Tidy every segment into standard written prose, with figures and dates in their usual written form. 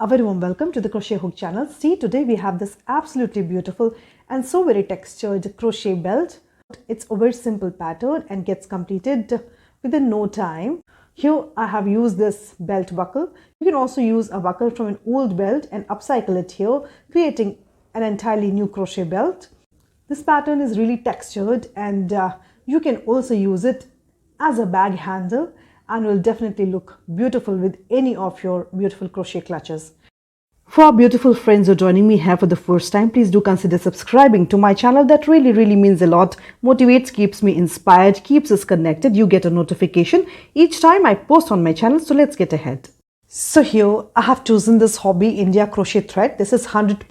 A very warm welcome to the Crochet Hook channel. See, today we have this absolutely beautiful and so very textured crochet belt. It's a very simple pattern and gets completed within no time. Here I have used this belt buckle. You can also use a buckle from an old belt and upcycle it here, creating an entirely new crochet belt. This pattern is really textured and you can also use it as a bag handle and will definitely look beautiful with any of your beautiful crochet clutches. For our beautiful friends who are joining me here for the first time, please do consider subscribing to my channel. That really means a lot, motivates, keeps me inspired, keeps us connected. You get a notification each time I post on my channel. So let's get ahead. So here I have chosen this Hobby India crochet thread. This is 100%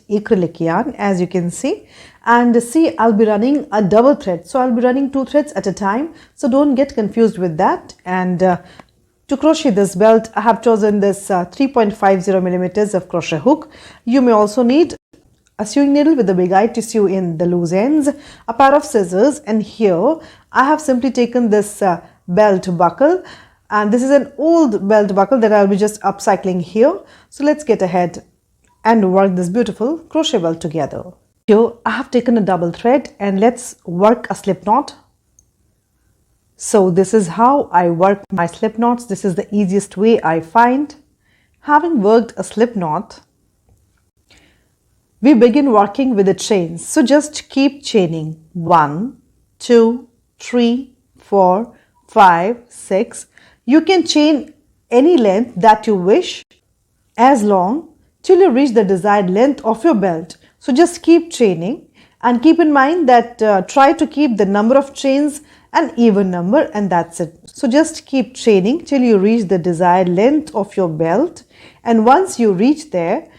acrylic yarn, as you can see. And see, I'll be running a double thread. So I'll be running 2 threads at a time. So don't get confused with that. And to crochet this belt, I have chosen this 3.50 millimeters of crochet hook. You may also need a sewing needle with a big eye to sew in the loose ends, a pair of scissors, and here I have simply taken this belt buckle. And this is an old belt buckle that I'll be just upcycling here. So let's get ahead and work this beautiful crochet belt together. Here I have taken a double thread and let's work a slip knot. So this is how I work my slip knots. This is the easiest way I find. Having worked a slip knot, we begin working with the chains. So just keep chaining. 1, 2, 3, 4, 5, 6. You can chain any length that you wish, as long till you reach the desired length of your belt. So just keep chaining and keep in mind that try to keep the number of chains an even number, and that's it. So just keep chaining till you reach the desired length of your belt, and once you reach there,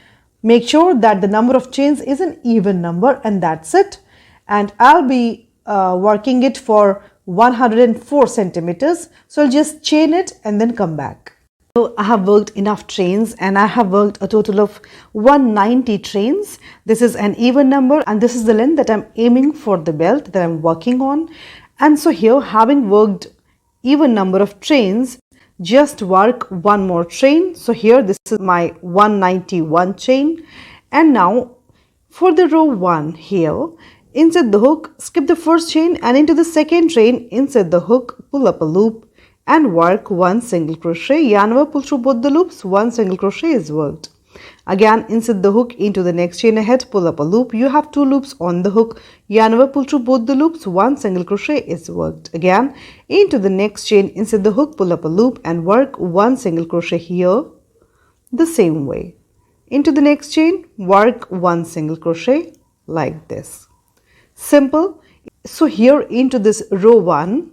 make sure that the number of chains is an even number, and that's it. And I'll be working it for 104 centimeters. So I'll just chain it and then come back. So I have worked enough chains and I have worked a total of 190 chains. This is an even number and this is the length that I'm aiming for the belt that I'm working on. And so here, having worked even number of chains, just work one more chain. So here this is my 191 chain, and now for the row 1 here, insert the hook, skip the first chain, and into the second chain, insert the hook, pull up a loop and work 1 single crochet. Yarn over, pull through both the loops, 1 single crochet is worked. Again, insert the hook into the next chain ahead, pull up a loop. You have 2 loops on the hook. Yarn over, pull through both the loops, 1 single crochet is worked. Again, into the next chain, insert the hook, pull up a loop and work 1 single crochet here the same way. Into the next chain, work 1 single crochet like this. Simple. So here into this row 1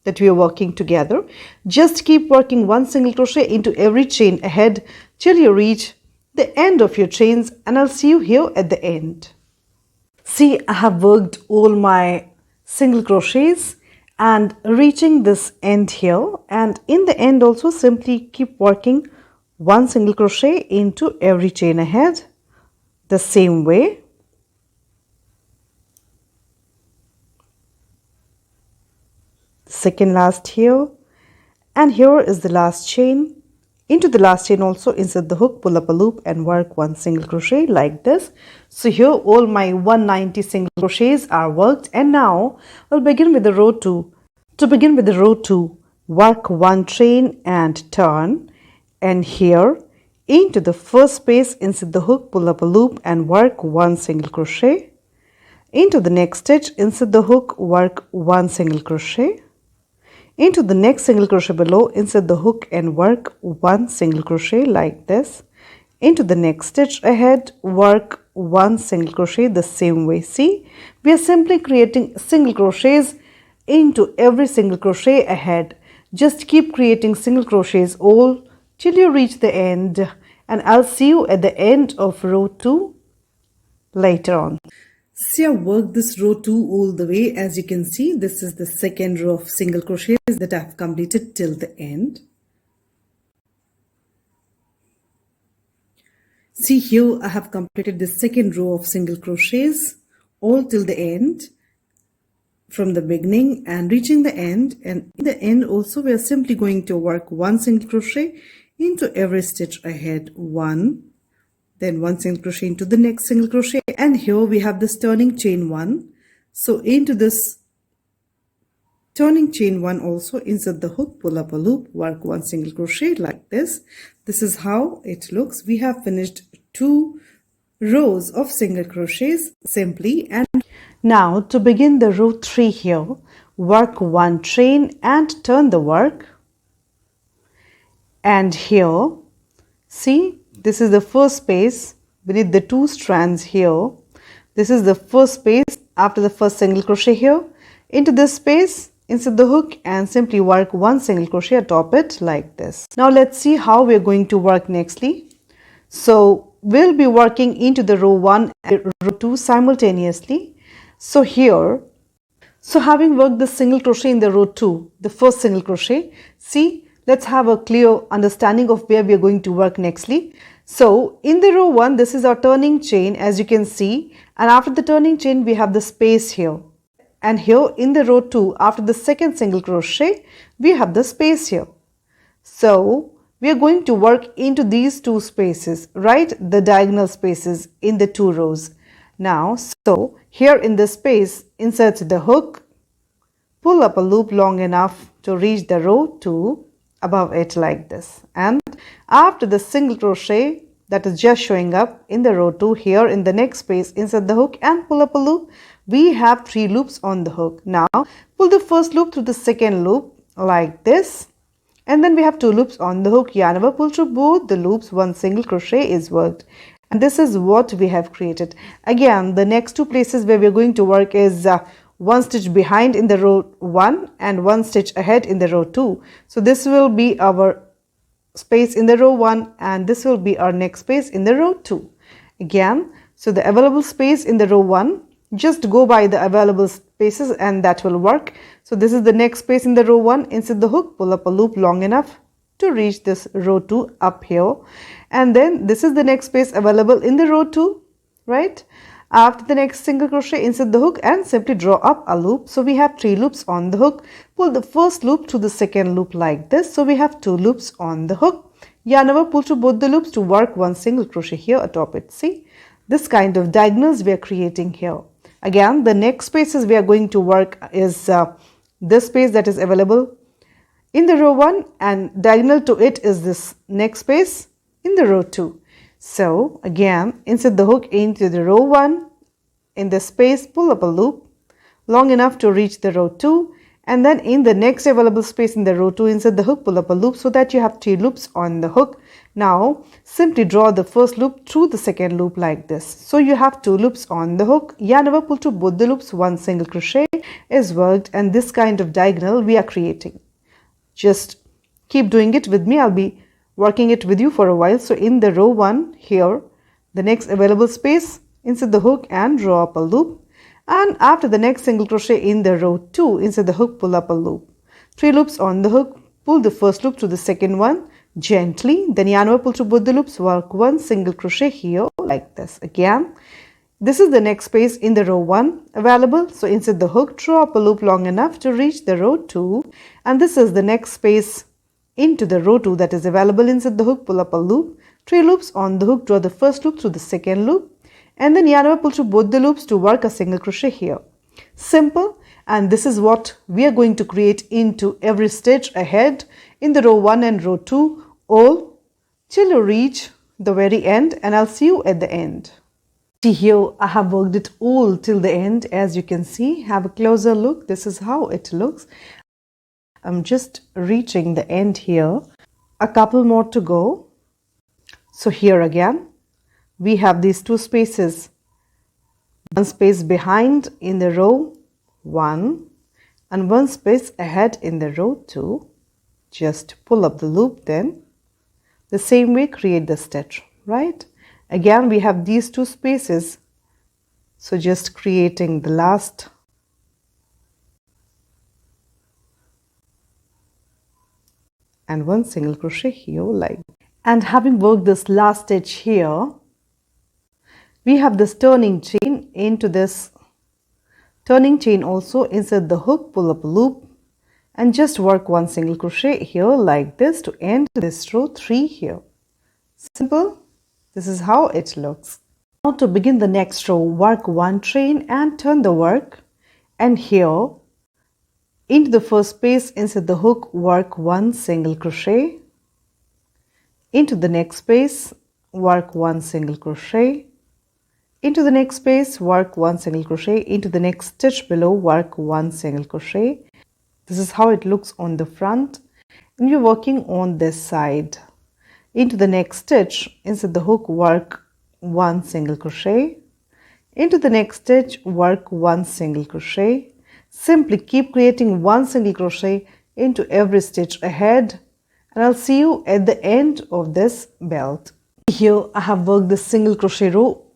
that we are working together, just keep working 1 single crochet into every chain ahead till you reach the end of your chains, and I'll see you here at the end. See, I have worked all my single crochets and reaching this end here, and in the end also simply keep working 1 single crochet into every chain ahead the same way. Second last here, and here is the last chain. Into the last chain also insert the hook, pull up a loop and work 1 single crochet like this. So here all my 190 single crochets are worked, and now we'll begin with the row 2. To begin with the row 2, work 1 chain and turn, and here into the first space insert the hook, pull up a loop and work 1 single crochet. Into the next stitch insert the hook, work 1 single crochet. Into the next single crochet below, insert the hook and work 1 single crochet like this. Into the next stitch ahead, work 1 single crochet the same way. See, we are simply creating single crochets into every single crochet ahead. Just keep creating single crochets all till you reach the end, and I'll see you at the end of row 2 later on. See, I worked this row 2 all the way. As you can see, this is the second row of single crochets that I've completed till the end. See, here I have completed the second row of single crochets all till the end, from the beginning and reaching the end. And in the end also we are simply going to work 1 single crochet into every stitch ahead, 1, then 1 single crochet into the next single crochet, and here we have this turning chain 1. So into this turning chain 1 also, insert the hook, pull up a loop, work 1 single crochet like this. This is how it looks. We have finished 2 rows of single crochets simply. And now to begin the row 3 here, work 1 chain and turn the work. And here, see, this is the first space beneath the 2 strands here. This is the first space after the first single crochet here. Into this space, insert the hook and simply work 1 single crochet atop it like this. Now let's see how we're going to work nextly. So we'll be working into the row 1 and row 2 simultaneously. So here, having worked the single crochet in the row 2, the first single crochet, see, let's have a clear understanding of where we are going to work nextly. So in the row 1, this is our turning chain, as you can see, and after the turning chain we have the space here, and here in the row 2, after the second single crochet, we have the space here. So we are going to work into these 2 spaces, right, the diagonal spaces in the 2 rows. Now, so here in this space, insert the hook, pull up a loop long enough to reach the row 2 above it like this, and after the single crochet that is just showing up in the row 2, here in the next space, insert the hook and pull up a loop. We have 3 loops on the hook. Now pull the first loop through the second loop like this, and then we have 2 loops on the hook. Yarn over, pull through both the loops, 1 single crochet is worked, and this is what we have created. Again, the next 2 places where we are going to work is 1 stitch behind in the row 1 and 1 stitch ahead in the row 2. So this will be our space in the row 1 and this will be our next space in the row 2. Again, so the available space in the row 1, just go by the available spaces and that will work. So this is the next space in the row 1, insert the hook, pull up a loop long enough to reach this row 2 up here, and then this is the next space available in the row 2, right? After the next single crochet, insert the hook and simply draw up a loop. So we have 3 loops on the hook. Pull the first loop to the second loop like this. So we have 2 loops on the hook. Yarn over, pull through both the loops to work 1 single crochet here atop it. See, this kind of diagonals we are creating here. Again, the next spaces we are going to work is this space that is available in the row 1, and diagonal to it is this next space in the row 2. So again, insert the hook into the row 1, in the space pull up a loop long enough to reach the row 2, and then in the next available space in the row 2, insert the hook, pull up a loop so that you have 3 loops on the hook. Now simply draw the first loop through the second loop like this. So you have 2 loops on the hook. Yarn over, pull through both the loops, 1 single crochet is worked, and this kind of diagonal we are creating. Just keep doing it with me. I'll be working it with you for a while. So in the row 1 here, the next available space, insert the hook and draw up a loop, and after the next single crochet in the row 2, insert the hook, pull up a loop. 3 loops on the hook, pull the first loop to the second one gently, then yarn over, pull through both the loops, work 1 single crochet here like this. Again, this is the next space in the row 1 available, so insert the hook, draw up a loop long enough to reach the row 2, and this is the next space into the row 2 that is available. Insert the hook, pull up a loop, 3 loops on the hook, draw the first loop through the second loop, and then yarn over, pull through both the loops to work a single crochet here. Simple, and this is what we are going to create into every stitch ahead in the row 1 and row 2, all till you reach the very end, and I'll see you at the end. See, here I have worked it all till the end. As you can see, have a closer look. This is how it looks. I'm just reaching the end here. A couple more to go. So here again, we have these 2 spaces. 1 space behind in the row 1 and 1 space ahead in the row 2. Just pull up the loop, then the same way create the stitch, right? Again, we have these 2 spaces. So just creating the last and 1 single crochet here like, and having worked this last stitch here, we have this turning chain. Into this turning chain also insert the hook, pull up a loop, and just work one single crochet here like this to end this row 3 here. Simple. This is how it looks. Now to begin the next row, work one chain and turn the work, and here into the first space inside the hook work one single crochet, into the next space work one single crochet, into the next space work one single crochet, into the next stitch below work one single crochet. This is how it looks on the front, and you're working on this side. Into the next stitch inside the hook work one single crochet, into the next stitch work one single crochet. Simply keep creating one single crochet into every stitch ahead, and I'll see you at the end of this belt. Here I have worked the single crochet row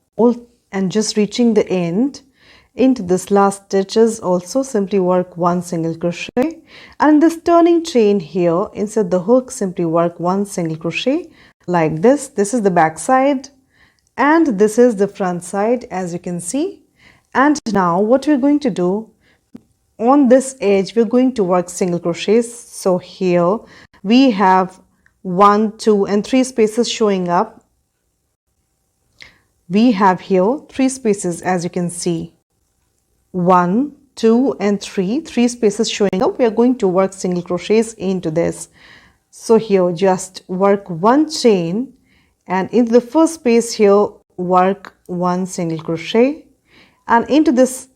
and just reaching the end. Into this last stitches also simply work one single crochet, and in this turning chain here inside the hook simply work one single crochet like this. This is the back side and this is the front side, as you can see. And now what we're going to do, on this edge we're going to work single crochets. So here we have 1, 2 and 3 spaces showing up. We have here 3 spaces, as you can see, 1, 2 and 3 spaces showing up. We are going to work single crochets into this. So here just work one chain, and into the first space here work one single crochet, and into this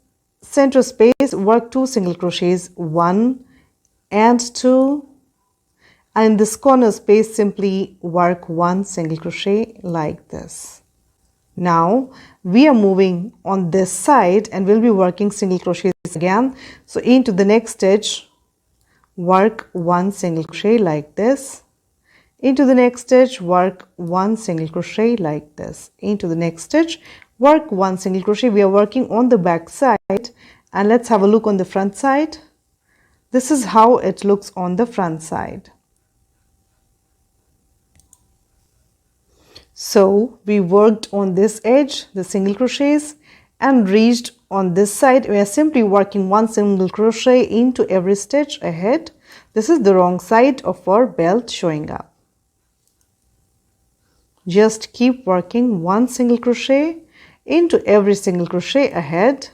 center space work 2 single crochets, 1 and 2, and in this corner space simply work one single crochet like this. Now we are moving on this side and we'll be working single crochets again. So into the next stitch work one single crochet like this, into the next stitch work one single crochet like this, into the next stitch work one single crochet. We are working on the back side, and let's have a look on the front side. This is how it looks on the front side. So we worked on this edge the single crochets and reached on this side. We are simply working one single crochet into every stitch ahead. This is the wrong side of our belt showing up. Just keep working one single crochet into every single crochet ahead.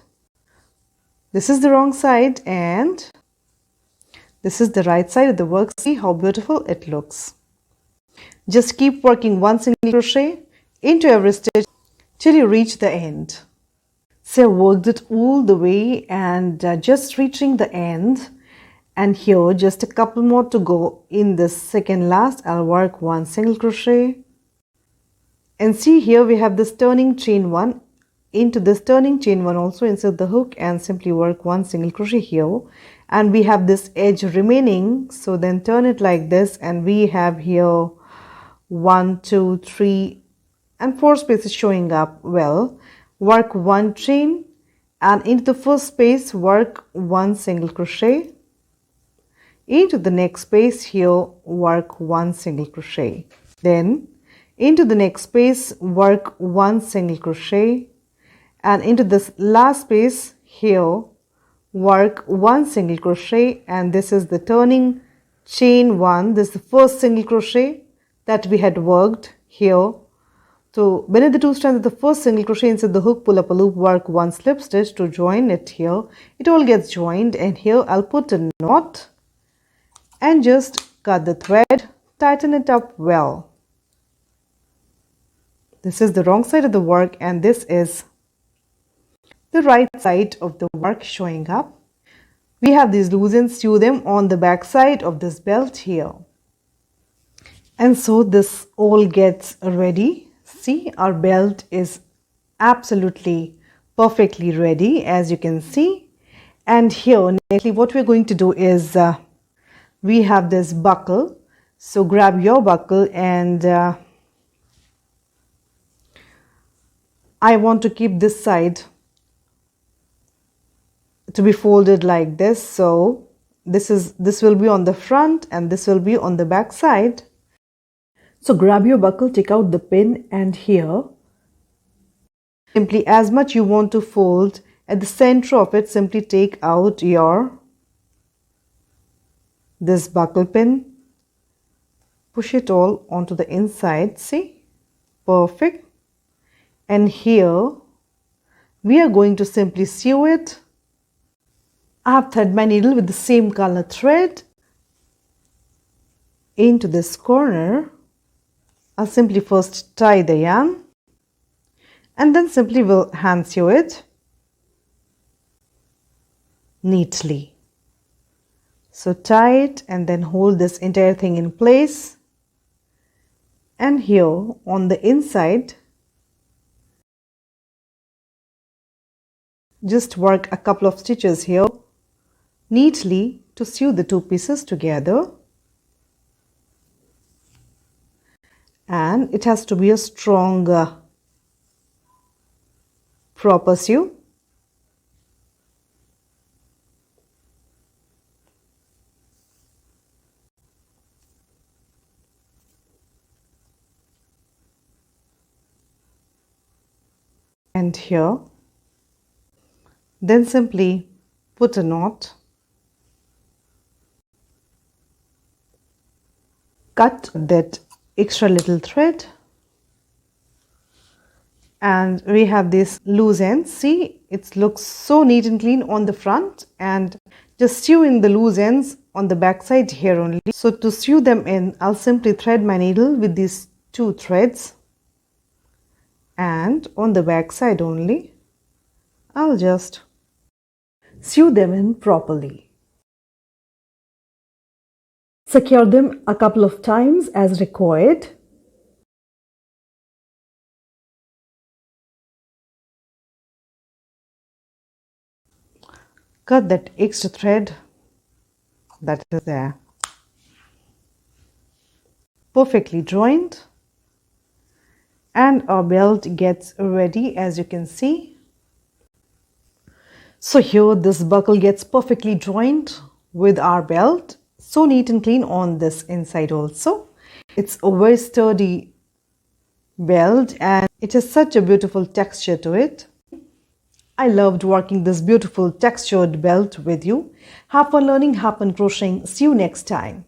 This is the wrong side and this is the right side of the work. See how beautiful it looks. Just keep working one single crochet into every stitch till you reach the end. So I worked it all the way and just reaching the end, and here just a couple more to go. In this second last I'll work one single crochet, and see here we have this turning chain one. Into this turning chain one also insert the hook and simply work one single crochet here, and we have this edge remaining, so then turn it like this, and we have here 1, 2, 3 and 4 spaces showing up. Well, work one chain and into the first space work one single crochet, into the next space here work one single crochet, then into the next space work one single crochet, and into this last space here work one single crochet, and this is the turning chain one. This is the first single crochet that we had worked here. So beneath the 2 strands of the first single crochet inside the hook, pull up a loop, work one slip stitch to join it here. It all gets joined, and here I'll put a knot and just cut the thread, tighten it up well. This is the wrong side of the work and this is the right side of the work showing up. We have these loose ends, sew them on the back side of this belt here. And so this all gets ready. See, our belt is absolutely perfectly ready, as you can see. And here neatly what we're going to do is we have this buckle. So grab your buckle, and I want to keep this side to be folded like this. So this will be on the front and this will be on the back side. So grab your buckle, take out the pin, and here simply as much you want to fold at the center of it, simply take out your this buckle pin, push it all onto the inside, see, perfect. And here we are going to simply sew it. I have thread my needle with the same color thread into this corner. I'll simply first tie the yarn and then simply will hand sew it neatly. So tie it and then hold this entire thing in place, and here on the inside just work a couple of stitches here neatly to sew the two pieces together. And it has to be a strong proper sew. And here then simply put a knot, cut that extra little thread, and we have this loose ends. See, it looks so neat and clean on the front, and just sew in the loose ends on the back side here only. So to sew them in, I'll simply thread my needle with these two threads, and on the back side only I'll just sew them in properly. Secure them a couple of times as required. Cut that extra thread that is there. Perfectly joined, and our belt gets ready, as you can see. So here this buckle gets perfectly joined with our belt, so neat and clean on this inside also. It's a very sturdy belt and it has such a beautiful texture to it. I loved working this beautiful textured belt with you. Have fun learning, have fun crocheting. See you next time.